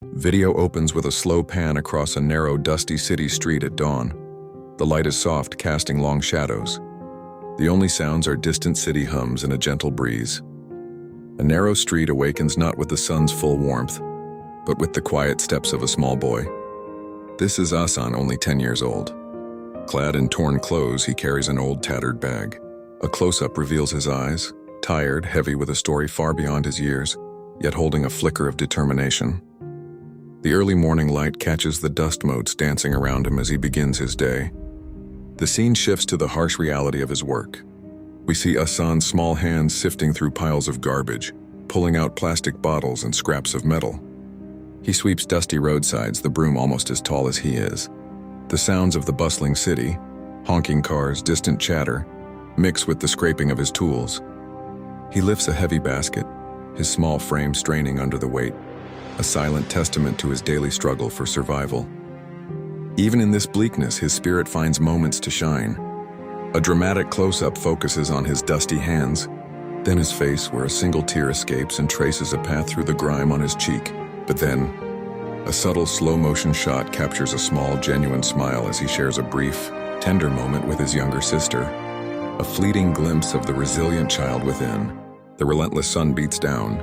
Video opens with a slow pan across a narrow, dusty city street at dawn. The light is soft, casting long shadows. The only sounds are distant city hums and a gentle breeze. A narrow street awakens not with the sun's full warmth, but with the quiet steps of a small boy. This is Asan, only 10 years old. Clad in torn clothes, he carries an old tattered bag. A close-up reveals his eyes, tired, heavy with a story far beyond his years, yet holding a flicker of determination. The early morning light catches the dust motes dancing around him as he begins his day. The scene shifts to the harsh reality of his work. We see Asan's small hands sifting through piles of garbage, pulling out plastic bottles and scraps of metal. He sweeps dusty roadsides, the broom almost as tall as he is. The sounds of the bustling city, honking cars, distant chatter, mix with the scraping of his tools. He lifts a heavy basket, his small frame straining under the weight, a silent testament to his daily struggle for survival. Even in this bleakness, his spirit finds moments to shine. A dramatic close-up focuses on his dusty hands, then his face where a single tear escapes and traces a path through the grime on his cheek. But then, a subtle slow-motion shot captures a small, genuine smile as he shares a brief, tender moment with his younger sister. A fleeting glimpse of the resilient child within. The relentless sun beats down,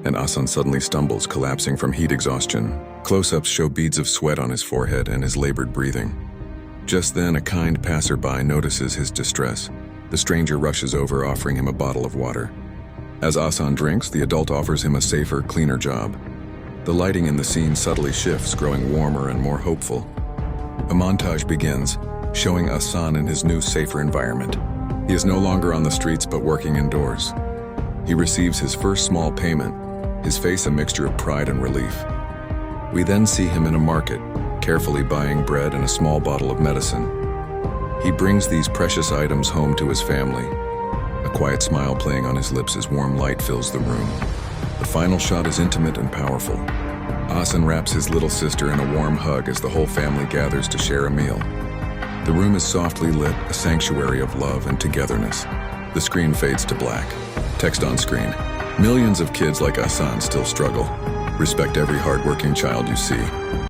and Asan suddenly stumbles, collapsing from heat exhaustion. Close-ups show beads of sweat on his forehead and his labored breathing. Just then, a kind passerby notices his distress. The stranger rushes over, offering him a bottle of water. As Asan drinks, the adult offers him a safer, cleaner job. The lighting in the scene subtly shifts, growing warmer and more hopeful. A montage begins, showing Asan in his new, safer environment. He is no longer on the streets, but working indoors. He receives his first small payment, his face a mixture of pride and relief. We then see him in a market, carefully buying bread and a small bottle of medicine. He brings these precious items home to his family, a quiet smile playing on his lips as warm light fills the room. The final shot is intimate and powerful. Asan wraps his little sister in a warm hug as the whole family gathers to share a meal. The room is softly lit, a sanctuary of love and togetherness. The screen fades to black. Text on screen. Millions of kids like Asan still struggle. Respect every hardworking child you see.